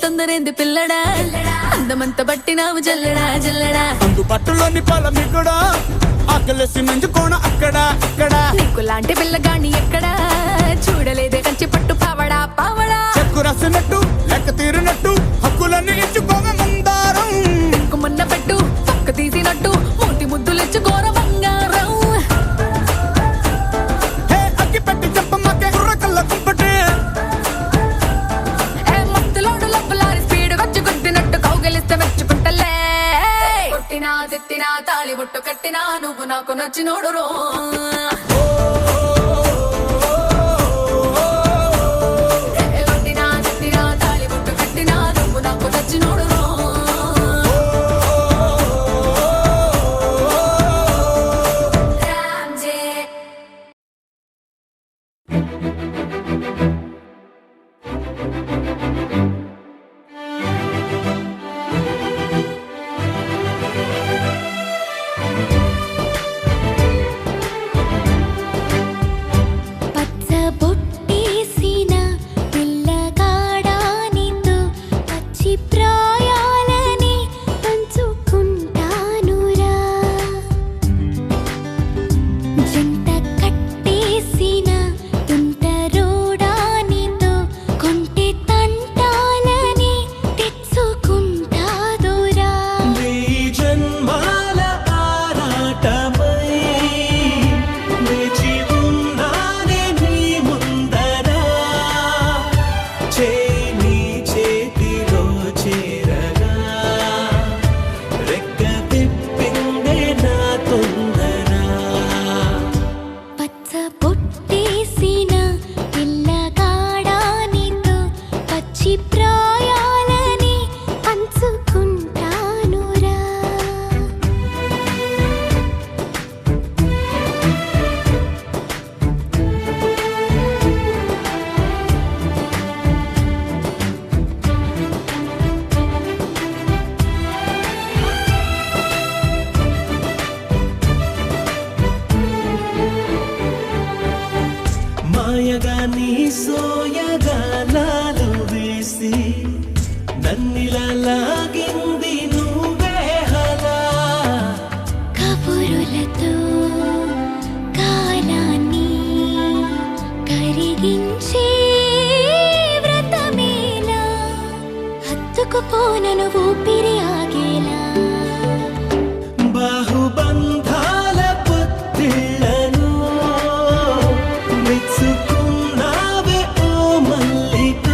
తొందరేంది పిల్లడా అందమంత బట్టినావు జల్లడా జల్లడా అందుబాటులోని పొలమికుడా ఆకలేసి నంచుకోణ అక్కడ అక్కడ నీకు లాంటి పిల్లగాని ఎక్కడా చూడలేదే కంచి పట్టు పావడా పావడా చెక్కు రాసినట్టు లెక్క తీరినట్టు హక్కులన్నీ ఇచ్చుకోవే మందారం మొన్న పెట్టు పక్క తీసినట్టు మూతి ముద్దులిచ్చుకోర బంగారం అగ్గి పెట్టి చెప్పమ్మకే కుర్రకల్ల కుంపటి మత్తులోడు లబ్బలారి స్పీడ్ వచ్చి గుద్దినట్టు కౌగిలిస్తే మెచ్చుకుంటలే కొట్టినా తిట్టినా తాళి బొట్టు కట్టినా నువ్వు నాకు నచ్చినోడు రో కొట్టినా తిట్టినా తాళి బొట్టు కట్టినా నువ్వు నాకు నచ్చినోడు రో సోయగానాలు వేసి నన్నిలా లాగింది నువ్వే హలా కబురులతో కాలాన్ని కరిగించే వ్రతమేలా హత్తుకుపోనను ఊపిరి ఆగేలా బాహుబంధాల పొత్తిళ్లను మెచ్చుకున్నావే ఓ మల్లిక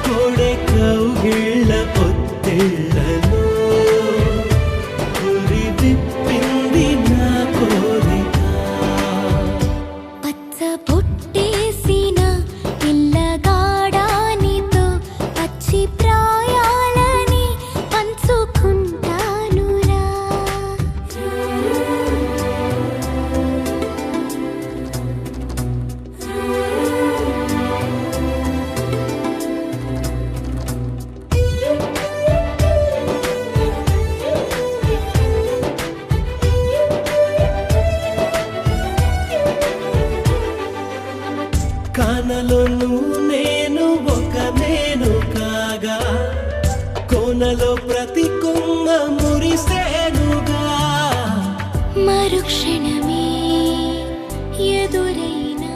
కోడె కౌగిళ్ళ పొత్తిళ్లను గురి విప్పింది నా కోరిక పచ్చ పుట్టేసిన పిల్లగాడానితో పచ్చి ప్రాయాలని పంచుకుంటానురా కానలోను నేను ఒక నేను కాగా కోనలో ప్రతి కొమ్మ మురిసేనుగా మరుక్షణమే ఎదురైనా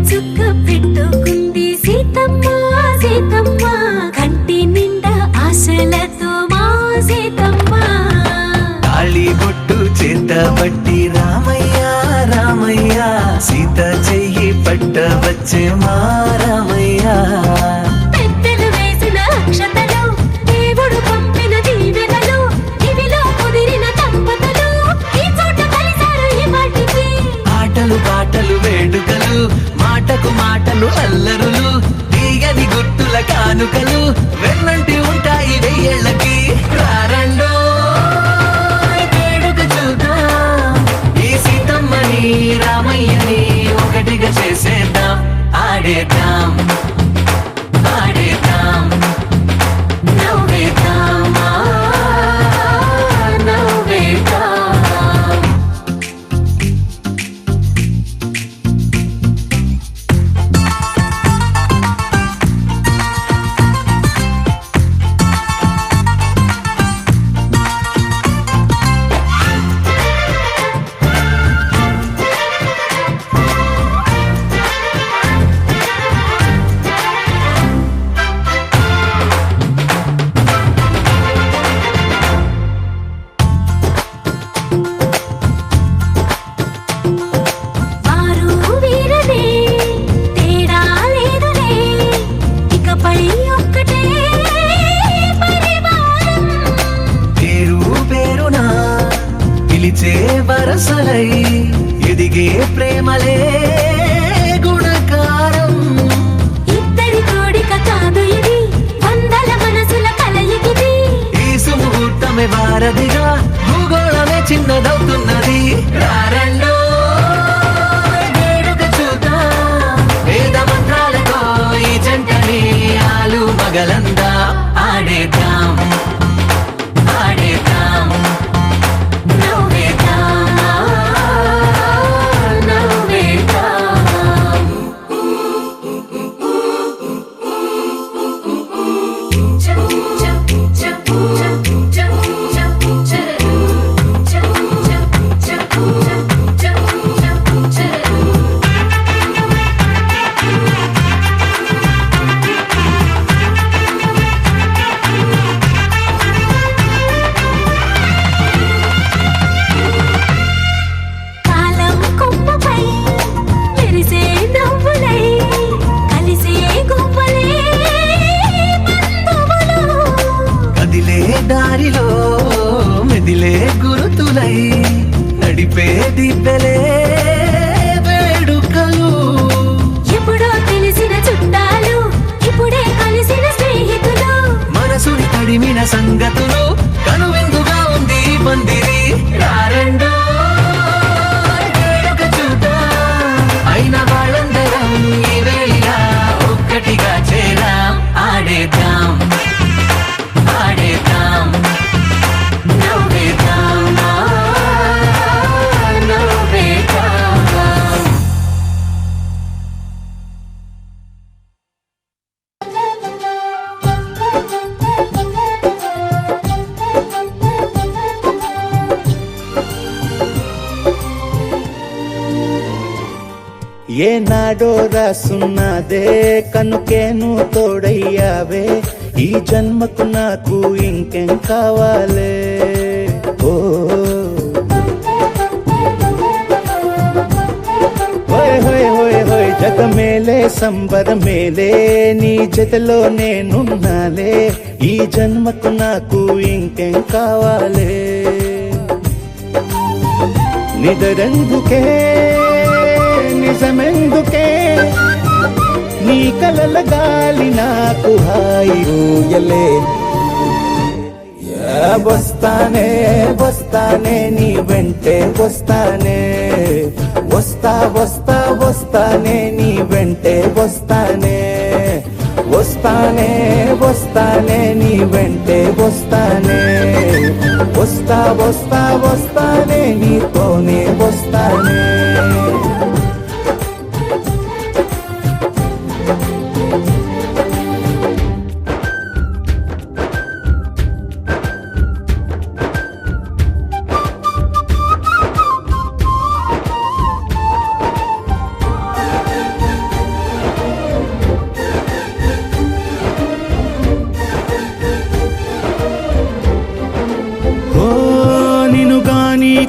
చుక్క పెట్టుకుంది సీతమ్మ సీతమ్మ కంటి నిండా ఆశలతో మా సీతమ్మ తాళిబొట్టు చేతబట్టి రామయ్య రామయ్య సీత చెయ్యి పట్టవచ్చే మా రామయ్య పలు అల్లరులు తీయని గుట్టుల కానుకలు వెన్నంటి ఉంటాయి వెయ్యేళ్ళకి రారండో వేడుక చూద్దాం ఈ సీతమ్మని రామయ్యని ఒకటిగా చేసేద్దాం ఆడేద్దాం ఆడేద్దాం నవ్వేద్దాం నవ్వేద్దాం వారు వీరనే తేడా లేదులే ఇకపై ఒక్కటే పరివారం పేరు పేరునా పిలిచే వరసలై ఎదిగే ప్రేమలే గుణకారం ఇద్దరి కోడిక కాదు ఇది వందల మనసుల కలయికిది ఈ సుముహూర్తమే వారధిగా భూగోళమే చిన్నదవుతున్నది రారండో వేడుక చూద్దాం వేద మంత్రాలతో ఈ జంటని ఆలు మగలందా ఆడేద్దాం ఆడేద్దాం నవ్వేద్దాం నవ్వేద్దాం కాలం కొమ్మపై మెరిసే నవ్వులై కలిసే గువ్వలే బంధువులు కదిలే దారిలో మెదిలే గురుతులై నడిపే దివ్వెలే వేడుకలు ఎప్పుడో తెలిసిన చుట్టాలు ఇప్పుడే కలిసిన స్నేహితులు మనసుని తడిమిన సంగతులు కనువిందుగా ఉంది ఈ పందిరి రారండో వేడుక చూద్దాం అయిన వాళ్ళందరం ఈ వేళ ఒక్కటిగా చేరాం ఆడేద్దాం ఆడేద్దాం నవ్వేద్దాం నవ్వేద్దాం ఏనాడో రాసున్నదే కనుకేను తోడయ్యావే ఈ జన్మకు నాకు ఇంకేం కావాలే ఓ హోయ్ హోయ్ హోయ్ హోయ్ జగ మేలే సంబర మేలే నీ జతలో నేనున్నాలే ఈ జన్మకు నాకు ఇంకేం కావాలే నిదరెందుకే నిజమెందుకే నీ కలల గాలి నాకు హాయి ఊయలే వస్తానే వస్తానే నీ వెంటే వస్తానే వస్తా వస్తా వస్తానే నీ వెంటే వస్తానే వస్తానే వస్తానే నీ వెంటే వస్తానే వస్తా వస్తా వస్తానే నీతోనే వస్తానే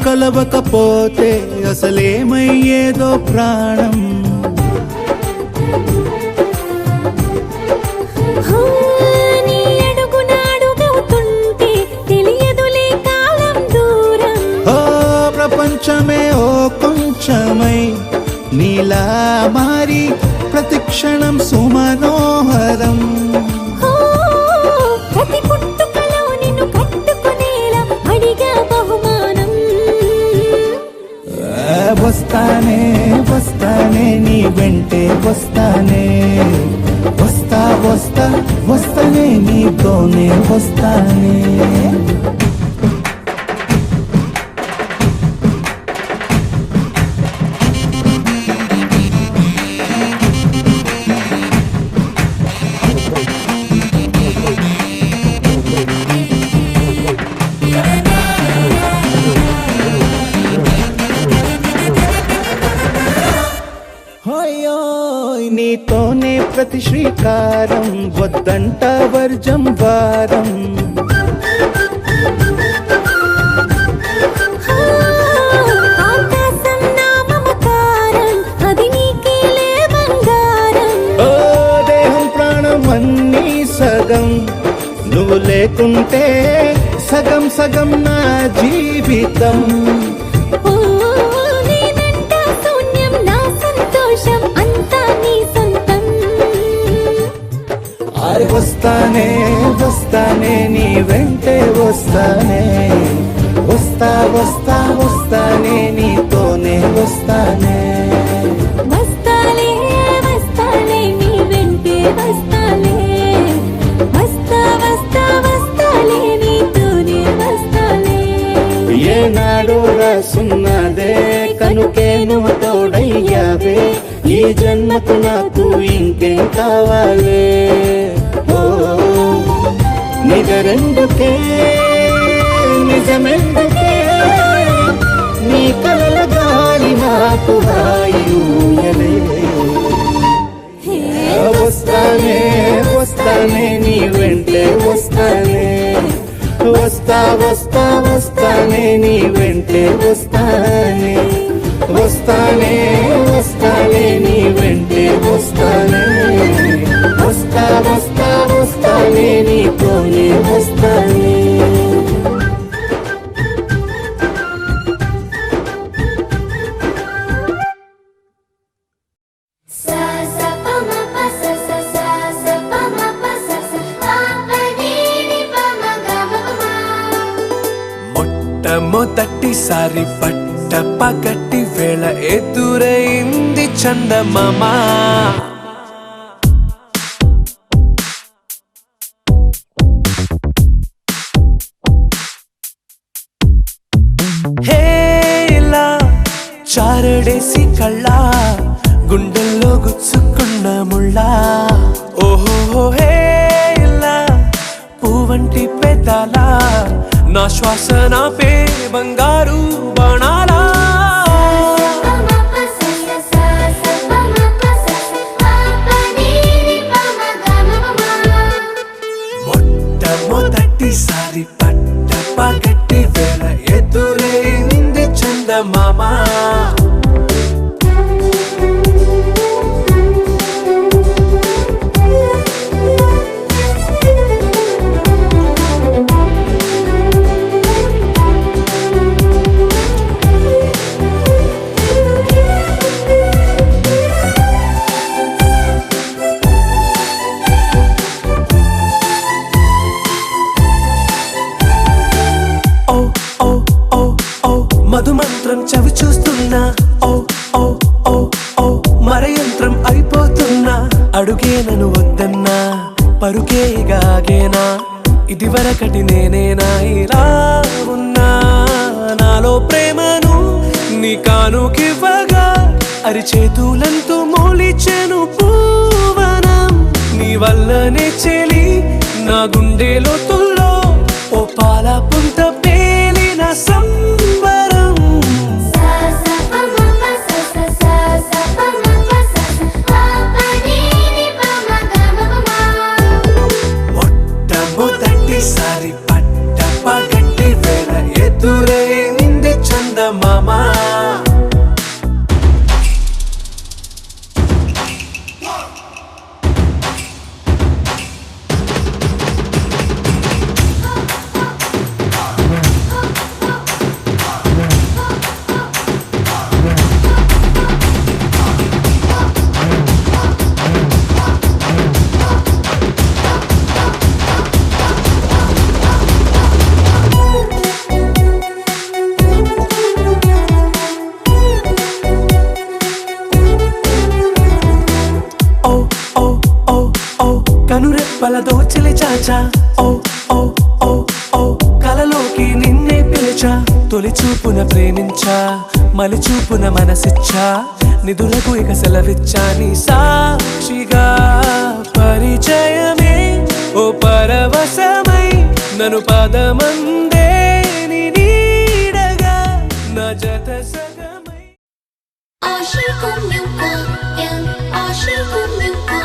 కలవకపోతే అసలేమయ్యేదో ప్రాణం నీ అడుగునాడుగవుతుంటే తెలియదులే కాలం దూరం. ఓ ప్రపంచమే ఓ కొంచెమై నీలా మారి ప్రతిక్షణం సుమనోహరం. ఓ, ప్రతి పుట్టుకలో నిన్ను కట్టుకునేలా అడిగా బహుమానం. వస్తానే వస్తానే నీ వెంటే వస్తానే, వస్తా వస్తా వస్తానే నీతోనే వస్తానే. హోయోయ్ నీతోనే ప్రతి శ్రీకారం, వద్దంట వర్జం వారం. ఆకాశం నా మమకారం, అది నీకేలే బంగారం. ఓ దేహం ప్రాణం అన్నీ సగం, నువ్వు లేకుంటే సగం సగం నా జీవితం. ఓ, నేనంట శూన్యం నా సంతోషం, అంతా నీ సొంతం. అరే వస్తానే వస్తానే నీ వెంటే వస్తానే, వస్తా వస్తా వస్తానే నీతోనే వస్తానే. వస్తాలే వస్తాలే నీ వెంటే వస్తాలే, వస్తా వస్తా వస్తాలే నీతోనే వస్తాలే. ఏనాడో రాసున్నదే కనుకే నువ్వు తోడయ్యావే, ఈ జన్మకు నాకు ఇంకేం కావాలే. ఓ నిజరెందుకే నిజమెందుకే, నీ కలల గాలి నాకు హాయిలే. వస్తానే వస్తానే నీ వెంటే వస్తానే, వస్తా వస్తా వస్తానే నీ వెంటే వస్తానే, వస్తానే వస్తానే నీ వెంటే వస్తానే, వస్తా వస్తా వస్తానే నీతోనే వస్తానే. సా సా ప మ ప స స సా సా ప మ ప స స ప ప ని ని ప మ గ మ ప మ. మొట్టమొదటిసారి పట్ట పగటి వేళ ఎదురైంది చందమామ. హే ఇలా చారడేసి కళ్ళ గుండెల్లో గుచ్చుకున్న ముళ్ళ. ఓహో హే ఇలా పువ్వంటి పెదాల నా శ్వాస నా పే బంగారు బాణాలా. ప మ ప స స సా సా ప మ ప స స ప ప ని ని ప మ గ మ ప మ. మొట్టమొదటిసారి పట్ట పగటి వేళ ఎదురైంది చందమామ. ఓ ఓ ఓ ఓ మధుమంత్రం చవి చూస్తున్నా. ఓ ఓ ఓ ఓ మరయంత్రం అయిపోతున్నా. అడుగే నన్ను వద్దన్నా, పరుగే గాగేనా, ఇది వరకటి నేనేనా ఇలా ఉన్నా. నాలో ప్రేమను నీ కానుకివ్వగా అరిచేతులంతో మోలిచెను పూవనం. నీ వల్లనే చెలి నా గుండె లోతుల్లో ఓ పాల పుంత పేలిన సంబరం. సా సా ప మ ప స స సా సా ప మ ప స స ప ప ని ని ప మ గ మ ప మ. మొట్టమొదటిసారి పట్ట పగటి వేళ ఎదురైంది చందమామ. దోచిలి చాచా ఓ ఓ ఓ ఓ కలలోకి నిన్నే పిలిచా తొలి చూపున ప్రేమించా మలి చూపున మనసిచ్చా నిధులకు ఇక సెలవిచ్చా నీ సాక్షిగా పరిచయమే ఓ పరవశమై నన్ను పదమందే నీ నీడగా నా జత సగమై ఆశికుం యుక్తం ఆశికుం యుక్తం